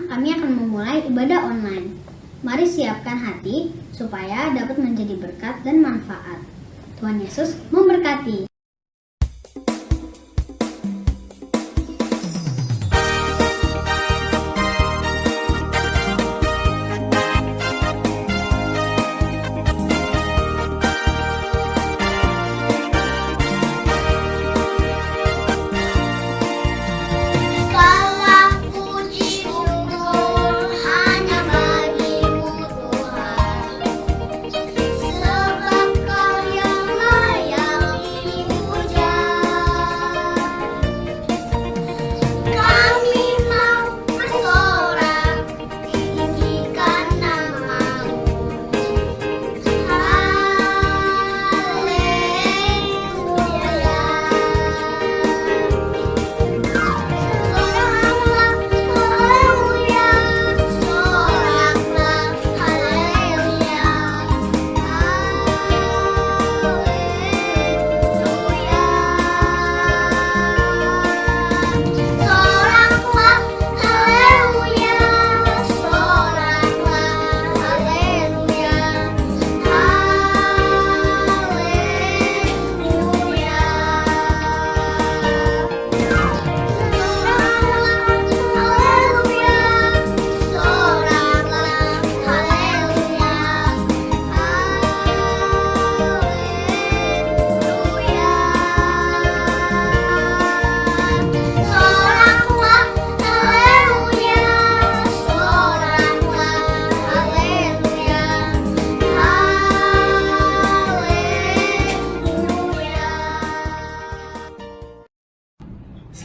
kami akan memulai ibadah online. Mari siapkan hati supaya dapat menjadi berkat dan manfaat. Tuhan Yesus memberkati.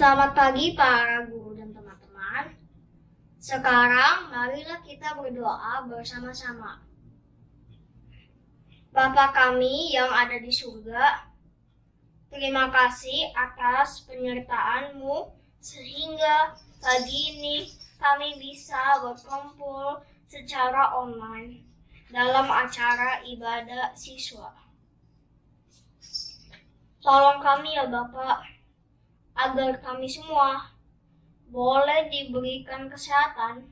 Selamat pagi para guru dan teman-teman. Sekarang marilah kita berdoa bersama-sama. Bapa kami yang ada di surga, terima kasih atas penyertaan-Mu sehingga pagi ini kami bisa berkumpul secara online dalam acara ibadah siswa. Tolong kami ya Bapak, agar kami semua boleh diberikan kesehatan,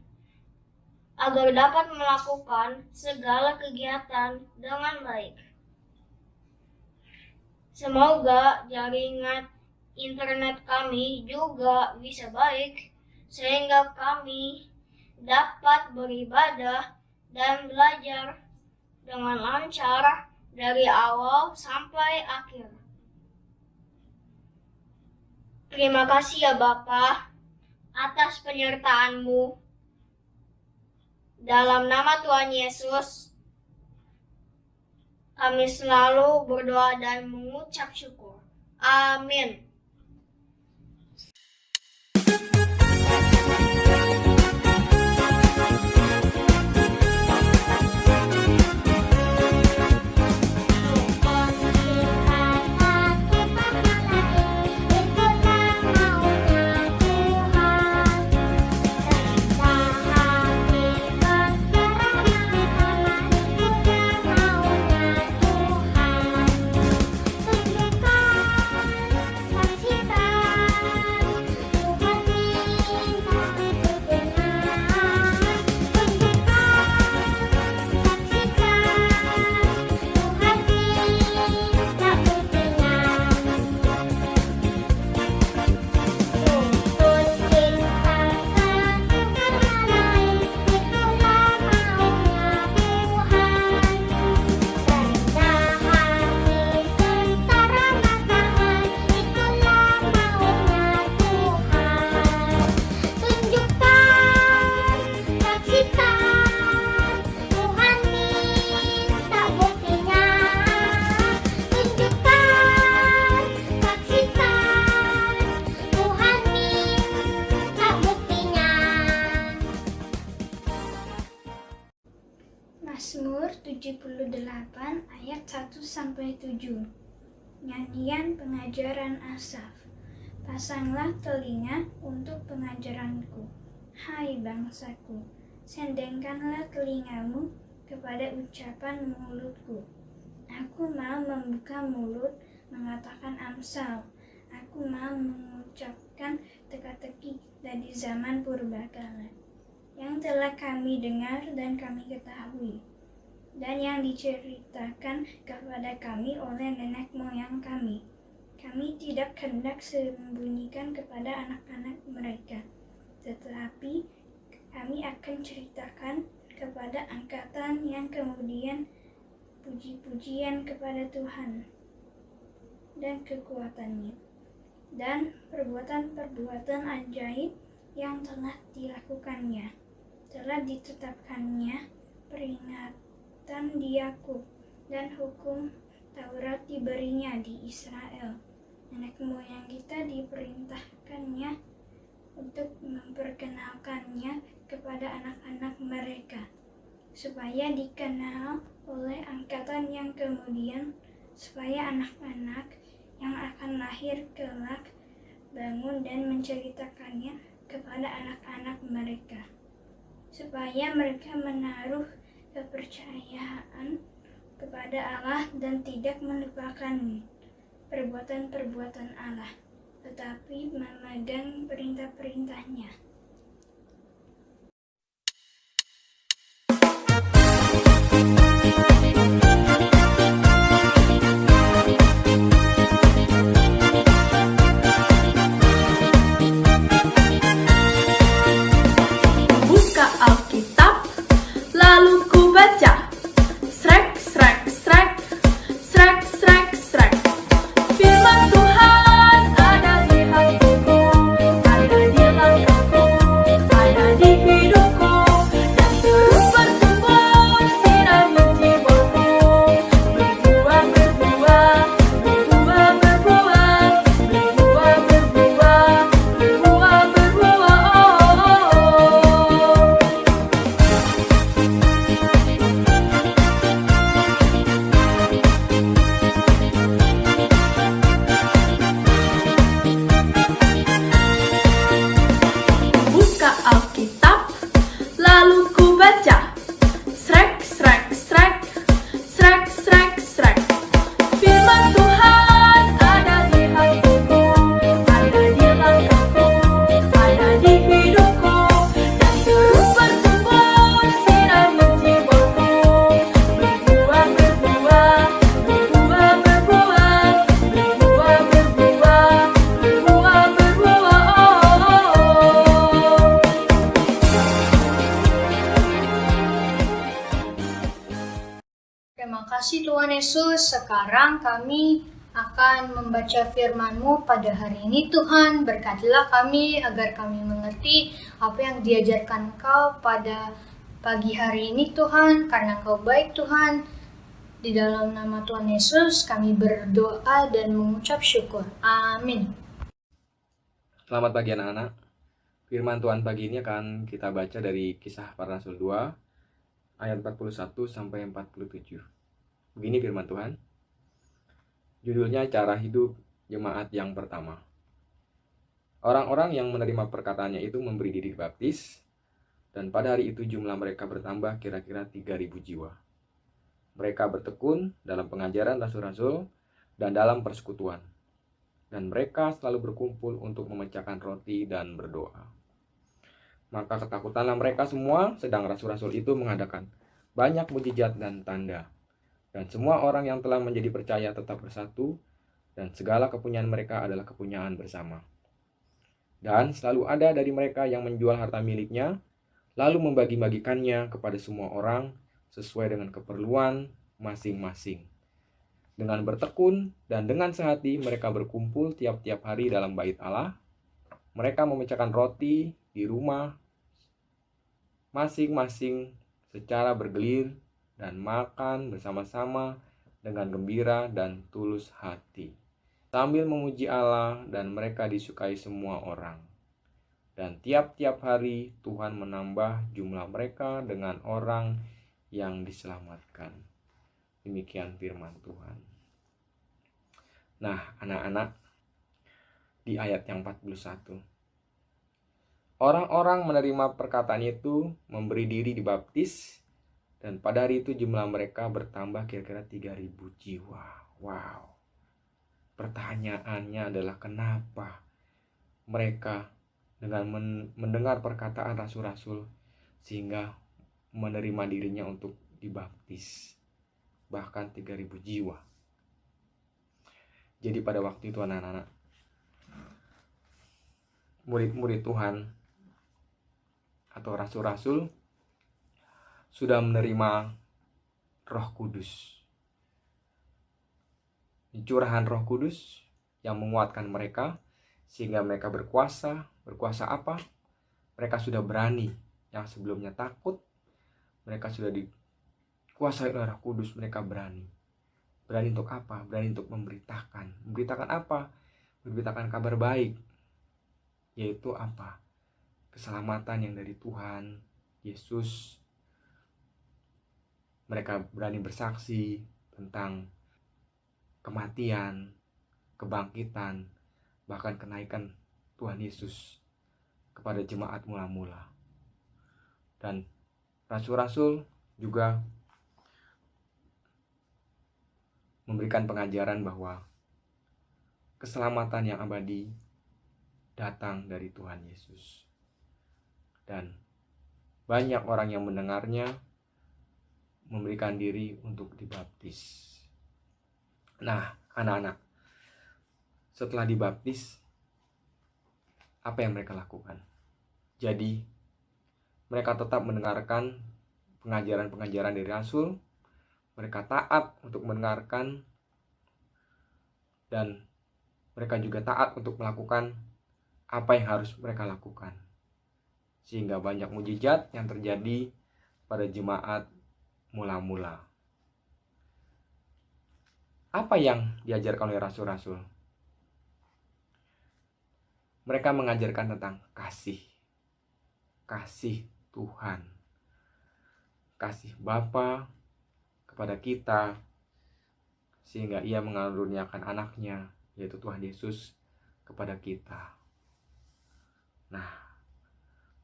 agar dapat melakukan segala kegiatan dengan baik. Semoga jaringan internet kami juga bisa baik, sehingga kami dapat beribadah dan belajar dengan lancar dari awal sampai akhir. Terima kasih ya Bapa atas penyertaan-Mu. Dalam nama Tuhan Yesus, kami selalu berdoa dan mengucap syukur. Amin. Mazmur 78 ayat 1-7. Nyanyian pengajaran Asaf. Pasanglah telinga untuk pengajaranku, hai bangsaku. Sendengkanlah telingamu kepada ucapan mulutku. Aku mau membuka mulut mengatakan Amsal. Aku mau mengucapkan teka-teki dari zaman purbakala. yang telah kami dengar dan kami ketahui, dan yang diceritakan kepada kami oleh nenek moyang kami. Kami tidak hendak sembunyikan kepada anak-anak mereka, tetapi kami akan ceritakan kepada angkatan yang kemudian puji-pujian kepada Tuhan dan kekuatannya, dan perbuatan-perbuatan ajaib yang telah dilakukannya. Telah ditetapkannya peringatan di Yakub, dan hukum Taurat diberinya di Israel. Nenek moyang kita diperintahkannya untuk memperkenalkannya kepada anak-anak mereka, supaya dikenal oleh angkatan yang kemudian, supaya anak-anak yang akan lahir kelak bangun dan menceritakannya kepada anak-anak mereka, supaya mereka menaruh kepercayaan kepada Allah dan tidak melupakan perbuatan-perbuatan Allah, tetapi memegang perintah-perintahnya. Buka Alkitab, lalu ku baca. Srek, srek, srek, srek, srek, srek. Firman Tuhan ada di hatiku, ada di langkahku, ada di hidupku, dan terus bertumbuh sirami jiwaku. Berbuah, berbuah, berbuah, berbuah, berbuah, berbuah, berbuah, berbuah. Buka Alkitab, lalu ku baca. Srek, srek, srek, srek, srek, srek. Firman Tuhan ada di hatiku, ada di langkahku, ada di hidupku, dan terus bertumbuh sirami jiwaku. Berbuah, berbuah, berbuah, berbuah, berbuah, berbuah, berbuah, berbuah. Terima kasih Tuhan Yesus. Sekarang kami akan membaca firman-Mu pada hari ini. Tuhan, berkatilah kami agar kami mengerti apa yang diajarkan Engkau pada pagi hari ini Tuhan, karena Engkau baik Tuhan. Di dalam nama Tuhan Yesus kami berdoa dan mengucap syukur. Amin. Selamat pagi anak-anak. Firman Tuhan pagi ini akan kita baca dari Kisah Para Rasul 2 ayat 41 sampai 47. Begini firman Tuhan. Judulnya Cara Hidup Jemaat yang Pertama. Orang-orang yang menerima perkataannya itu memberi diri baptis, dan pada hari itu jumlah mereka bertambah kira-kira 3.000 jiwa. Mereka bertekun dalam pengajaran rasul-rasul dan dalam persekutuan, dan mereka selalu berkumpul untuk memecahkan roti dan berdoa. Maka ketakutanlah mereka semua, sedang rasul-rasul itu mengadakan banyak mujizat dan tanda. Dan semua orang yang telah menjadi percaya tetap bersatu, dan segala kepunyaan mereka adalah kepunyaan bersama. Dan selalu ada dari mereka yang menjual harta miliknya, lalu membagi-bagikannya kepada semua orang sesuai dengan keperluan masing-masing. Dengan bertekun dan dengan sehati mereka berkumpul tiap-tiap hari dalam bait Allah. Mereka memecahkan roti di rumah masing-masing secara bergilir dan makan bersama-sama dengan gembira dan tulus hati, sambil memuji Allah, dan mereka disukai semua orang. Dan tiap-tiap hari Tuhan menambah jumlah mereka dengan orang yang diselamatkan. Demikian firman Tuhan. Nah, anak-anak, di ayat yang 41. Orang-orang menerima perkataan itu, memberi diri dibaptis, dan pada hari itu jumlah mereka bertambah kira-kira 3.000 jiwa. Wow. Pertanyaannya adalah kenapa mereka dengan mendengar perkataan rasul-rasul sehingga menerima dirinya untuk dibaptis. Bahkan 3.000 jiwa. Jadi pada waktu itu anak-anak, murid-murid Tuhan atau rasul-rasul sudah menerima Roh Kudus. Curahan Roh Kudus yang menguatkan mereka sehingga mereka berkuasa. Berkuasa apa? Mereka sudah berani. Yang sebelumnya takut, mereka sudah dikuasai oleh Roh Kudus. Mereka berani. Berani untuk apa? Berani untuk memberitakan. Memberitakan apa? Memberitakan kabar baik. Yaitu apa? Keselamatan yang dari Tuhan Yesus. Mereka berani bersaksi tentang kematian, kebangkitan, bahkan kenaikan Tuhan Yesus kepada jemaat mula-mula. Dan rasul-rasul juga memberikan pengajaran bahwa keselamatan yang abadi datang dari Tuhan Yesus. Dan banyak orang yang mendengarnya memberikan diri untuk dibaptis. Nah, anak-anak, setelah dibaptis, apa yang mereka lakukan? Jadi, mereka tetap mendengarkan pengajaran-pengajaran dari Rasul. Mereka taat untuk mendengarkan, dan mereka juga taat untuk melakukan apa yang harus mereka lakukan. Sehingga banyak mujizat yang terjadi pada jemaat mula-mula. Apa yang diajarkan oleh rasul-rasul? Mereka mengajarkan tentang kasih. Kasih Tuhan. Kasih Bapa kepada kita, sehingga Ia mengaruniakan anaknya, yaitu Tuhan Yesus, kepada kita. Nah,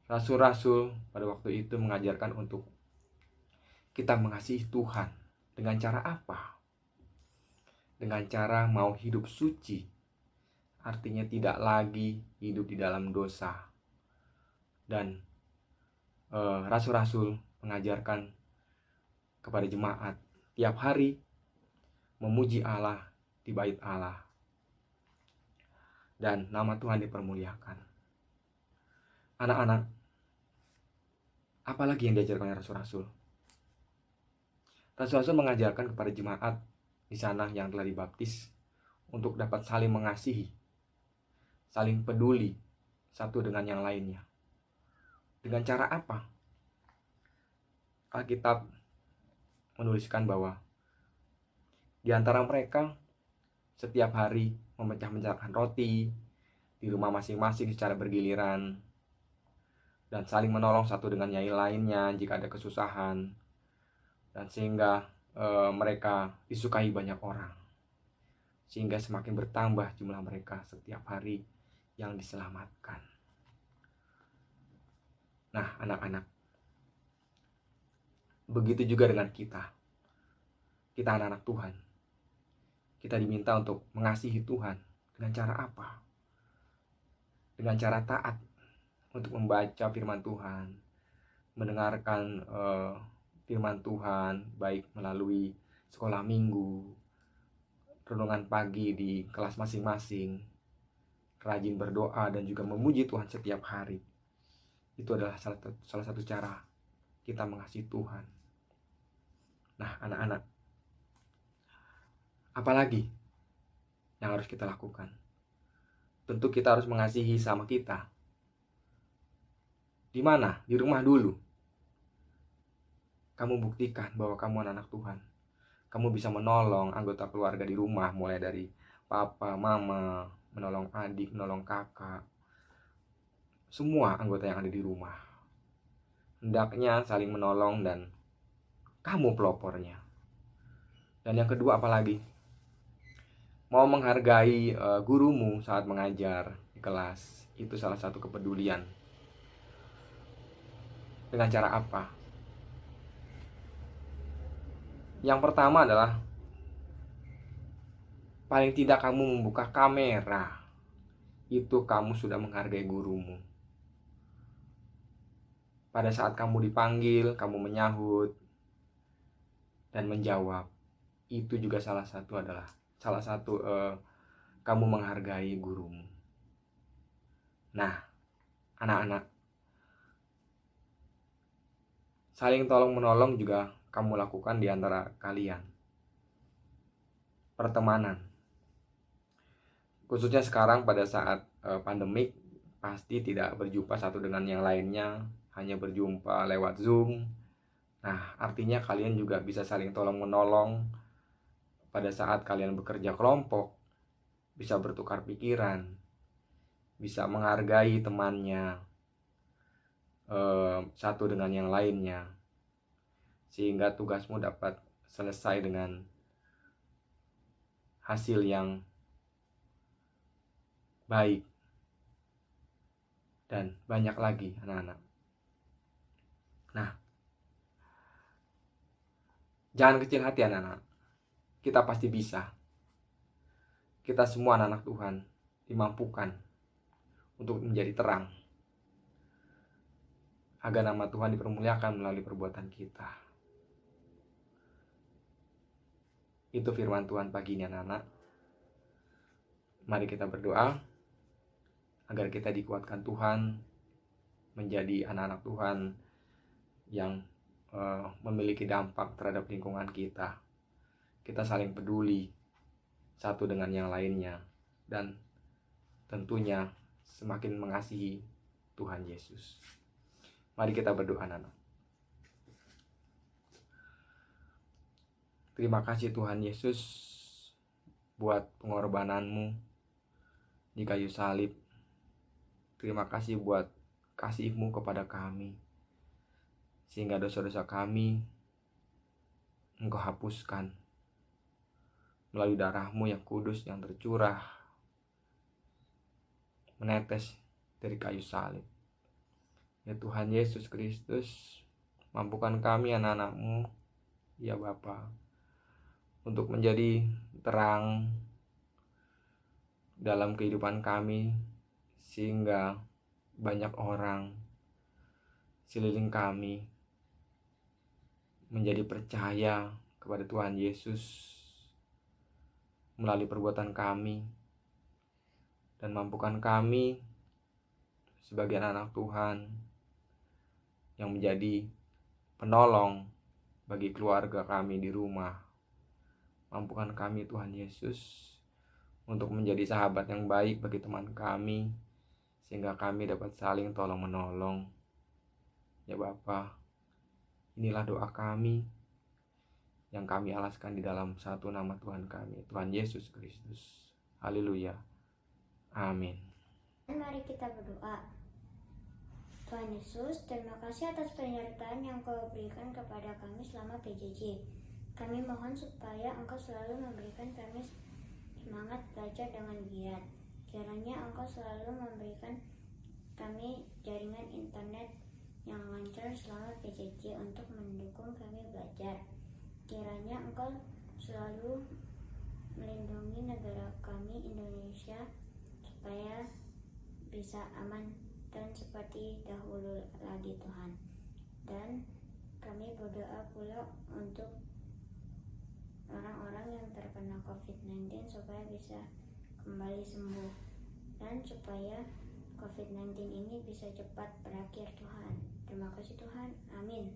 rasul-rasul pada waktu itu mengajarkan untuk kita mengasihi Tuhan. Dengan cara apa? Dengan cara mau hidup suci. Artinya tidak lagi hidup di dalam dosa. Dan rasul-rasul mengajarkan kepada jemaat tiap hari memuji Allah di bait Allah. Dan nama Tuhan dipermuliakan. Anak-anak, apalagi yang diajarkan oleh rasul-rasul? Rasul-rasul mengajarkan kepada jemaat di sana yang telah dibaptis untuk dapat saling mengasihi, saling peduli satu dengan yang lainnya. Dengan cara apa? Alkitab menuliskan bahwa di antara mereka setiap hari memecah-mecahkan roti di rumah masing-masing secara bergiliran, dan saling menolong satu dengan yang lainnya jika ada kesusahan, dan sehingga mereka disukai banyak orang, sehingga semakin bertambah jumlah mereka setiap hari yang diselamatkan. Nah, anak-anak, begitu juga dengan kita anak-anak Tuhan. Kita diminta untuk mengasihi Tuhan. Dengan cara apa? Dengan cara taat untuk membaca firman Tuhan, mendengarkan firman Tuhan, baik melalui sekolah minggu, renungan pagi di kelas masing-masing, rajin berdoa dan juga memuji Tuhan setiap hari. Itu adalah salah satu cara kita mengasihi Tuhan. Nah, anak-anak, apalagi yang harus kita lakukan? Tentu kita harus mengasihi sama kita. Di mana? Di rumah dulu. Kamu buktikan bahwa kamu anak Tuhan. Kamu bisa menolong anggota keluarga di rumah, mulai dari papa, mama, menolong adik, menolong kakak, semua anggota yang ada di rumah. Hendaknya saling menolong dan kamu pelopornya. Dan yang kedua apalagi? Mau menghargai gurumu saat mengajar di kelas. Itu salah satu kepedulian. Dengan cara apa? Yang pertama adalah paling tidak kamu membuka kamera. Itu kamu sudah menghargai gurumu. pada saat kamu dipanggil, kamu menyahut dan menjawab. Itu juga salah satu kamu menghargai gurumu. Nah, anak-anak, saling tolong menolong juga kamu lakukan di antara kalian. Pertemanan, khususnya sekarang pada saat pandemik, pasti tidak berjumpa satu dengan yang lainnya, hanya berjumpa lewat Zoom. Nah, artinya kalian juga bisa saling tolong menolong pada saat kalian bekerja kelompok, bisa bertukar pikiran, bisa menghargai temannya satu dengan yang lainnya, sehingga tugasmu dapat selesai dengan hasil yang baik. Dan banyak lagi anak-anak. Nah, jangan kecil hati anak-anak. Kita pasti bisa. Kita semua anak-anak Tuhan dimampukan untuk menjadi terang, agar nama Tuhan dipermuliakan melalui perbuatan kita. Itu firman Tuhan pagi ini anak-anak. Mari kita berdoa agar kita dikuatkan Tuhan menjadi anak-anak Tuhan yang memiliki dampak terhadap lingkungan kita. Kita saling peduli satu dengan yang lainnya, dan tentunya semakin mengasihi Tuhan Yesus. Mari kita berdoa anak-anak. Terima kasih Tuhan Yesus buat pengorbananmu di kayu salib. Terima kasih buat kasih-Mu kepada kami, sehingga dosa-dosa kami Engkau hapuskan melalui darah-Mu yang kudus yang tercurah menetes dari kayu salib. Ya Tuhan Yesus Kristus, mampukan kami anak-anak-Mu, ya Bapa, untuk menjadi terang dalam kehidupan kami, sehingga banyak orang seliling kami menjadi percaya kepada Tuhan Yesus melalui perbuatan kami, dan mampukan kami sebagai anak Tuhan yang menjadi penolong bagi keluarga kami di rumah. Mampukan kami Tuhan Yesus untuk menjadi sahabat yang baik bagi teman kami, sehingga kami dapat saling tolong menolong. Ya Bapa, inilah doa kami yang kami alaskan di dalam satu nama Tuhan kami, Tuhan Yesus Kristus. Haleluya. Amin. Mari kita berdoa. Tuhan Yesus, terima kasih atas penyertaan yang Kau berikan kepada kami selama PJJ. Kami mohon supaya Engkau selalu memberikan kami semangat belajar dengan giat. Kiranya Engkau selalu memberikan kami jaringan internet yang lancar selama PJJ untuk mendukung kami belajar. Kiranya Engkau selalu melindungi negara kami Indonesia supaya bisa aman dan seperti dahulu lagi Tuhan. Dan kami berdoa pula untuk orang-orang yang terkena COVID-19 supaya bisa kembali sembuh, dan supaya COVID-19 ini bisa cepat berakhir Tuhan. Terima kasih Tuhan. Amin.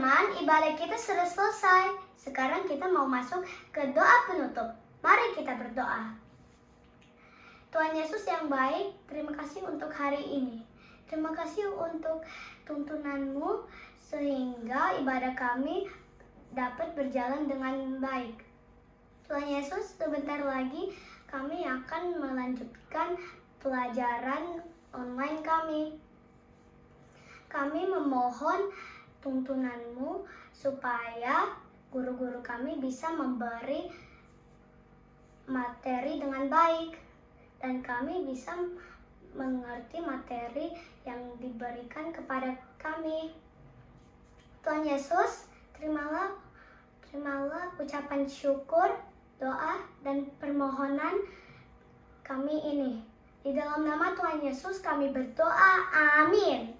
teman-teman, ibadah kita sudah selesai. Sekarang kita mau masuk ke doa penutup. Mari kita berdoa. Tuhan Yesus yang baik, terima kasih untuk hari ini. Terima kasih untuk tuntunan-Mu sehingga ibadah kami dapat berjalan dengan baik. Tuhan Yesus, sebentar lagi kami akan melanjutkan pelajaran online kami. Kami memohon tuntunan-Mu supaya guru-guru kami bisa memberi materi dengan baik dan kami bisa mengerti materi yang diberikan kepada kami. Tuhan Yesus, terimalah ucapan syukur, doa, dan permohonan kami ini. Di dalam nama Tuhan Yesus kami berdoa. Amin.